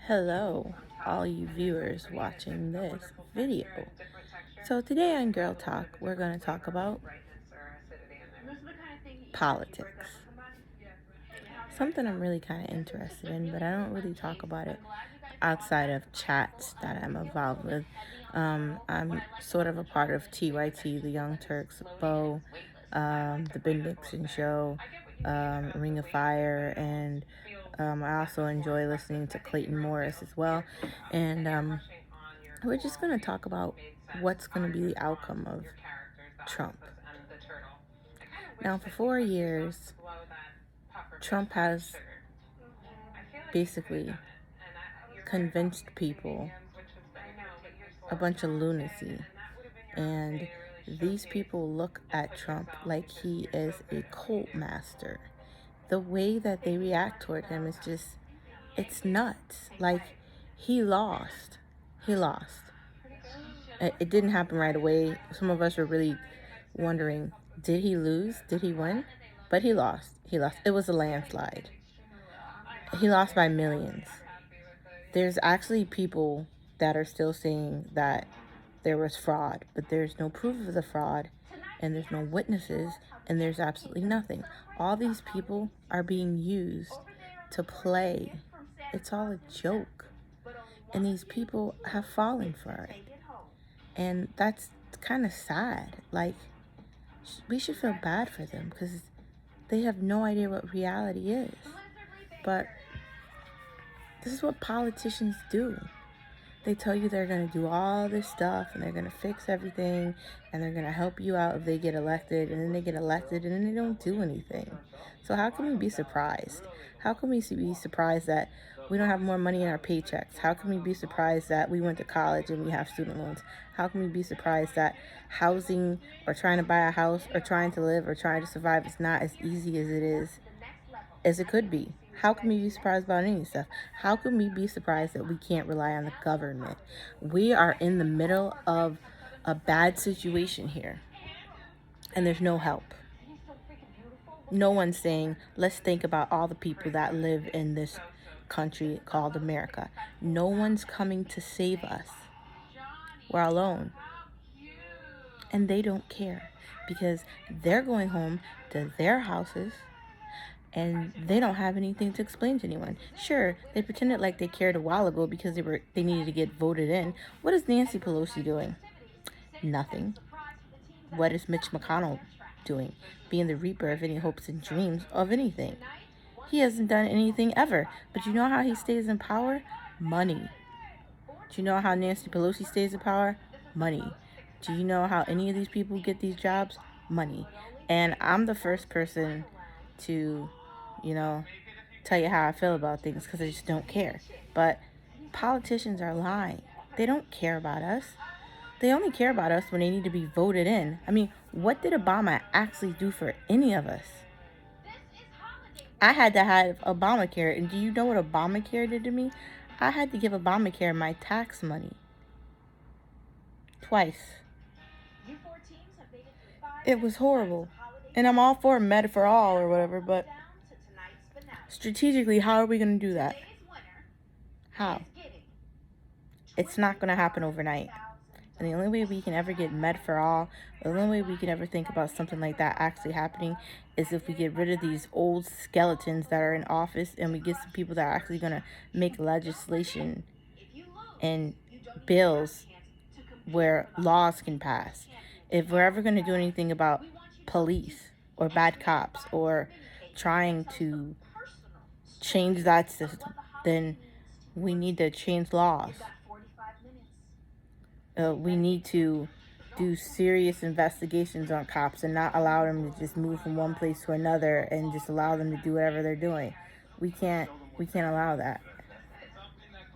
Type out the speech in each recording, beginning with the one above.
Hello, all you viewers watching this video. So today on Girl Talk, we're going to talk about politics. Something I'm really kind of interested in, but I don't really talk about it outside of chats that I'm involved with. I'm sort of a part of TYT, the Young Turks, Bo, the Ben Dixon Show, Ring of Fire, and I also enjoy listening to Clayton Morris as well. And we're just going to talk about what's going to be the outcome of Trump. Now, for 4 years, Trump has basically convinced people a bunch of lunacy. And these people look at Trump like he is a cult master. The way that they react toward him is just, it's nuts. Like, he lost. He lost. It didn't happen right away. Some of us were really wondering, did he lose? Did he win? But he lost. He lost. It was a landslide. He lost by millions. There's actually people that are still saying that there was fraud, but there's no proof of the fraud, and there's no witnesses, and there's absolutely nothing. All these people are being used to play. It's all a joke. And these people have fallen for it. And that's kind of sad. Like, we should feel bad for them because they have no idea what reality is. But this is what politicians do. They tell you they're going to do all this stuff and they're going to fix everything and they're going to help you out if they get elected, and then they get elected and then they don't do anything. So how can we be surprised? How can we be surprised that we don't have more money in our paychecks? How can we be surprised that we went to college and we have student loans? How can we be surprised that housing or trying to buy a house or trying to live or trying to survive is not as easy as it could be? How can we be surprised about any stuff? How can we be surprised that we can't rely on the government? We are in the middle of a bad situation here, and there's no help. No one's saying, let's think about all the people that live in this country called America. No one's coming to save us. We're alone. And they don't care because they're going home to their houses and they don't have anything to explain to anyone. Sure, they pretended like they cared a while ago because they needed to get voted in. What is Nancy Pelosi doing? Nothing. What is Mitch McConnell doing? Being the reaper of any hopes and dreams of anything. He hasn't done anything ever. But you know how he stays in power? Money. Do you know how Nancy Pelosi stays in power? Money. Do you know how any of these people get these jobs? Money. And I'm the first person to tell you how I feel about things because I just don't care. But politicians are lying. They don't care about us. They only care about us when they need to be voted in. I mean, what did Obama actually do for any of us? I had to have Obamacare, and do you know what Obamacare did to me? I had to give Obamacare my tax money. Twice. It was horrible. And I'm all for Med for all or whatever, but strategically, how are we going to do that? How? It's not going to happen overnight. And the only way we can ever get Med for all, the only way we can ever think about something like that actually happening is if we get rid of these old skeletons that are in office and we get some people that are actually going to make legislation and bills where laws can pass. If we're ever going to do anything about police or bad cops or trying to change that system, then we need to change laws. We need to do serious investigations on cops and not allow them to just move from one place to another and just allow them to do whatever they're doing. We can't allow that.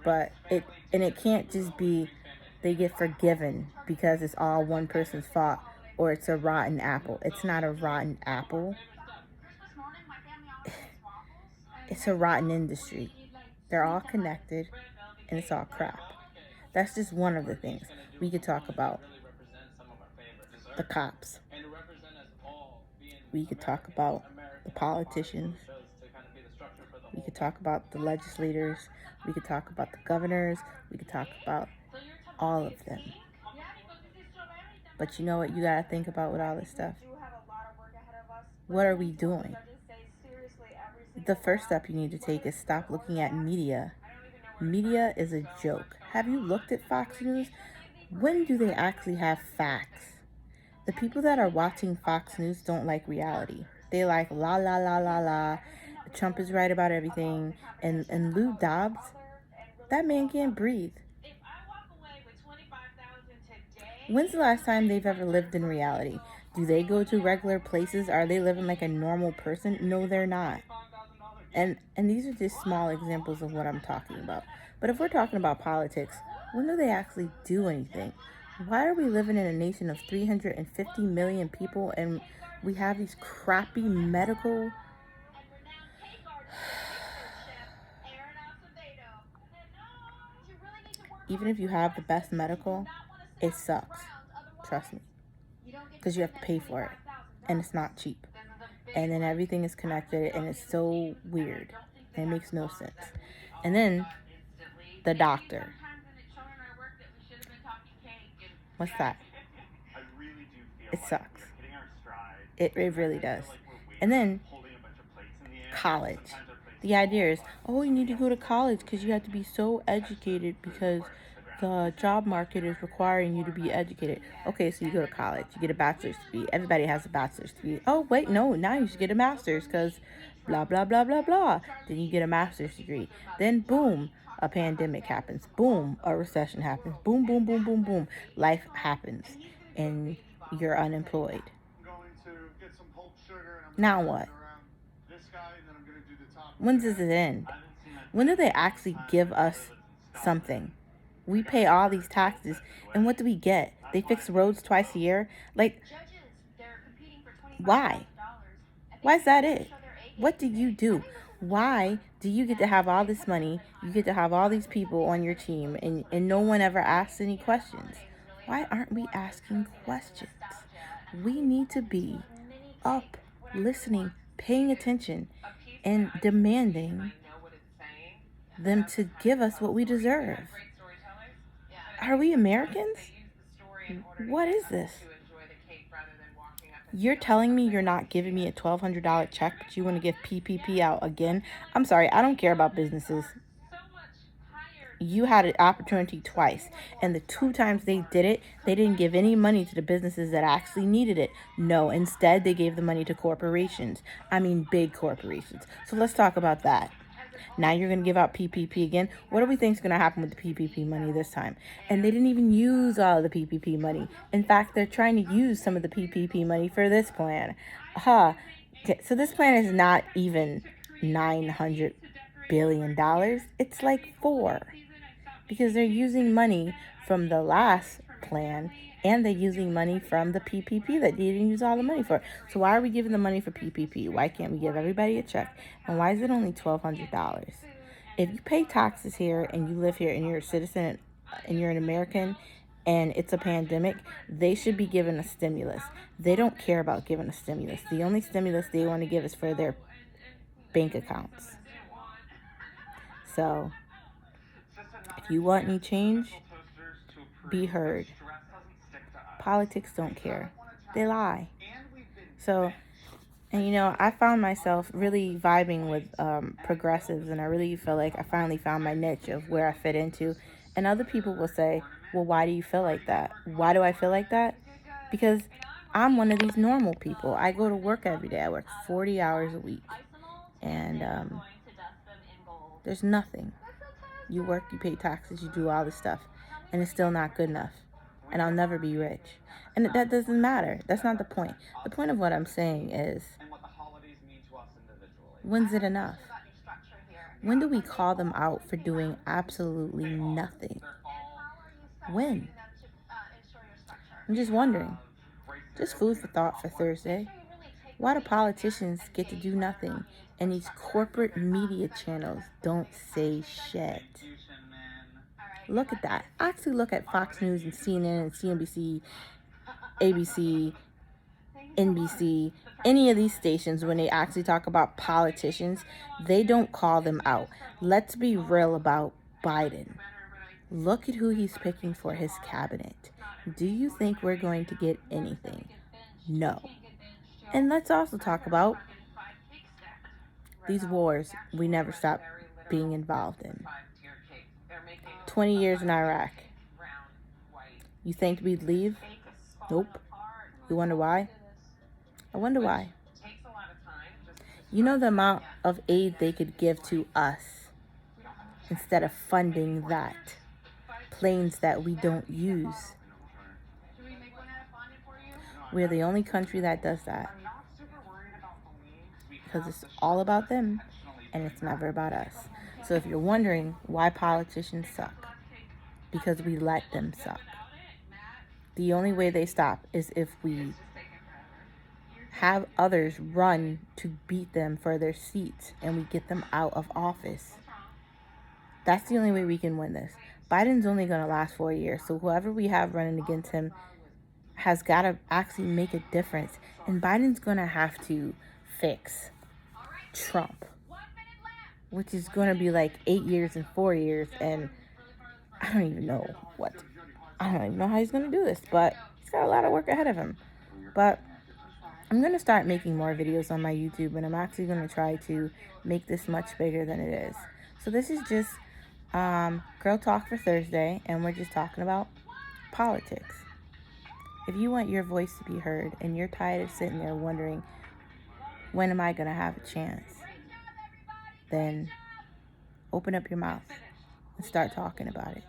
But it can't just be they get forgiven because it's all one person's fault or it's a rotten apple. It's not a rotten apple. It's a rotten industry. They're all connected and it's all crap. That's just one of the things. We could talk about the cops. We could talk about the politicians. We could talk about the legislators. We could talk about the governors. We could talk about all of them. But you know what you gotta think about with all this stuff? What are we doing? The first step you need to take is stop looking at media. Media is a joke. Have you looked at Fox News? When do they actually have facts? The people that are watching Fox News don't like reality. They like la la la la la. Trump is right about everything. And Lou Dobbs, that man can't breathe. When's the last time they've ever lived in reality? Do they go to regular places? Are they living like a normal person? No, they're not. And these are just small examples of what I'm talking about. But if we're talking about politics, when do they actually do anything? Why are we living in a nation of 350 million people and we have these crappy medical... Even if you have the best medical, it sucks. Trust me. Because you have to pay for it. And it's not cheap. And then everything is connected and it's so weird. And it makes no sense. And then the doctor. What's that? It sucks. It really does. And then college. The idea is, oh, you need to go to college because you have to be so educated because the job market is requiring you to be educated. Okay, so you go to college, you get a bachelor's degree. Everybody has a bachelor's degree. Oh, wait, no, now you should get a master's because blah, blah, blah, blah, blah. Then you get a master's degree. Then, boom, a pandemic happens. Boom, a recession happens. Boom, boom, boom, boom, boom. Life happens and you're unemployed. Now what? When does it end? When do they actually give us something? We pay all these taxes, and what do we get? They fix roads twice a year? Like, why? Why is that it? What do you do? Why do you get to have all this money? You get to have all these people on your team, and no one ever asks any questions? Why aren't we asking questions? We need to be up, listening, paying attention, and demanding them to give us what we deserve. Are we Americans? What is this? You're telling me you're not giving me a $1,200 check, but you want to give PPP out again? I'm sorry, I don't care about businesses. You had an opportunity twice, and the 2 times they did it, they didn't give any money to the businesses that actually needed it. No, instead they gave the money to corporations. I mean big corporations. So let's talk about that. Now you're going to give out PPP again. What do we think is going to happen with the PPP money this time? And they didn't even use all of the PPP money. In fact, they're trying to use some of the PPP money for this plan. Okay, so this plan is not even $900 billion. It's like 4. Because they're using money from the last plan and they're using money from the PPP that they didn't use all the money for. So why are we giving the money for PPP? Why can't we give everybody a check? And why is it only $1,200? If you pay taxes here and you live here and you're a citizen and you're an American and it's a pandemic, they should be given a stimulus. They don't care about giving a stimulus. The only stimulus they want to give is for their bank accounts. So if you want any change, be heard. Politics don't care. They lie. So, and I found myself really vibing with progressives, and I really feel like I finally found my niche of where I fit into. And other people will say, well, why do you feel like that? Why do I feel like that? Because I'm one of these normal people. I go to work every day. I work 40 hours a week. And there's nothing. You work, you pay taxes, you do all this stuff. And it's still not good enough. And I'll never be rich. And that doesn't matter. That's not the point. The point of what I'm saying is, when's it enough? When do we call them out for doing absolutely nothing? When? I'm just wondering. Just food for thought for Thursday. Why do politicians get to do nothing and these corporate media channels don't say shit? Look at that. Actually look at Fox News and CNN and CNBC, ABC, NBC, any of these stations, when they actually talk about politicians, they don't call them out. Let's be real about Biden. Look at who he's picking for his cabinet. Do you think we're going to get anything? No. And let's also talk about these wars we never stop being involved in. 20 years in Iraq. You think we'd leave? Nope. You wonder why? I wonder why. You know the amount of aid they could give to us instead of funding that. Planes that we don't use. We're the only country that does that. Because it's all about them and it's never about us. So if you're wondering why politicians suck, because we let them suck. The only way they stop is if we have others run to beat them for their seats and we get them out of office. That's the only way we can win this. Biden's only going to last 4 years, so whoever we have running against him has got to actually make a difference. And Biden's going to have to fix Trump, which is going to be like 8 years and 4 years, and I don't even know how he's going to do this, but he's got a lot of work ahead of him. But I'm going to start making more videos on my YouTube, and I'm actually going to try to make this much bigger than it is. So this is just Girl Talk for Thursday, and we're just talking about politics. If you want your voice to be heard and you're tired of sitting there wondering, when am I going to have a chance? Then open up your mouth and start talking about it.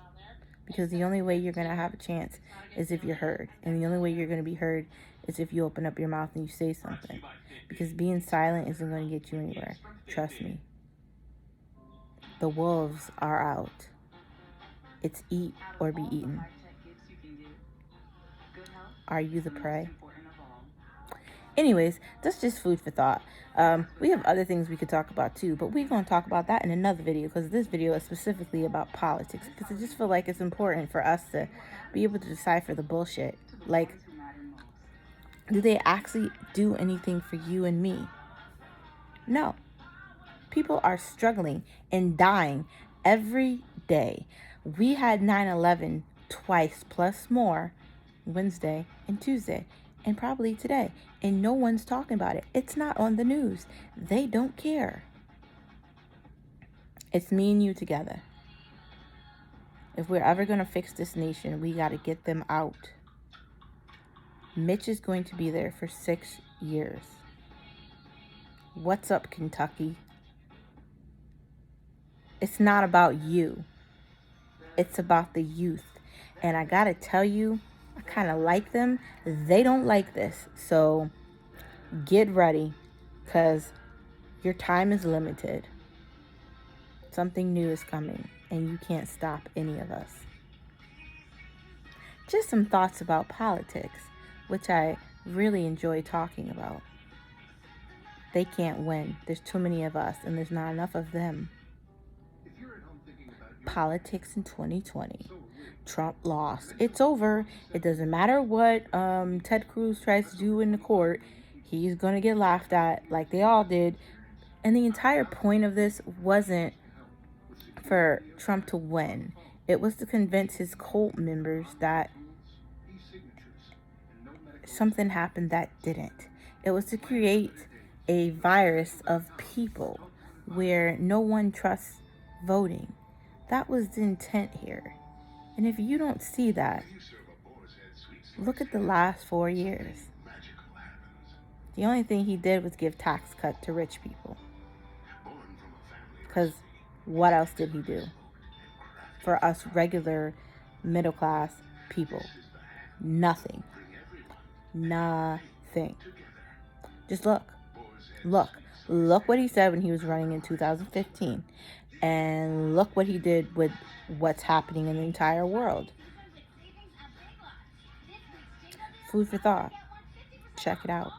Because the only way you're going to have a chance is if you're heard. And the only way you're going to be heard is if you open up your mouth and you say something. Because being silent isn't going to get you anywhere. Trust me. The wolves are out. It's eat or be eaten. Are you the prey? Anyways, that's just food for thought. We have other things we could talk about too, but we're going to talk about that in another video, because this video is specifically about politics, because I just feel like it's important for us to be able to decipher the bullshit. Like, do they actually do anything for you and me? No. People are struggling and dying every day. We had 9/11 twice plus more, Wednesday and Tuesday, and probably today. And no one's talking about it. It's not on the news. They don't care. It's me and you together. If we're ever going to fix this nation, we got to get them out. Mitch is going to be there for 6 years. What's up, Kentucky? It's not about you. It's about the youth. And I got to tell you, I kind of like them. They don't like this. So get ready, because your time is limited. Something new is coming, and you can't stop any of us. Just some thoughts about politics, which I really enjoy talking about. They can't win. There's too many of us, and there's not enough of them. Politics in 2020. Trump lost. It's over. It doesn't matter what Ted Cruz tries to do in the court. He's going to get laughed at like they all did. And the entire point of this wasn't for Trump to win. It was to convince his cult members that something happened that didn't. It was to create a virus of people where no one trusts voting. That was the intent here. And if you don't see that, look at the last 4 years. The only thing he did was give tax cut to rich people. Because what else did he do for us regular middle class people? Nothing. Nothing. Just look. Look what he said when he was running in 2015. And look what he did with what's happening in the entire world. Food for thought. Check it out.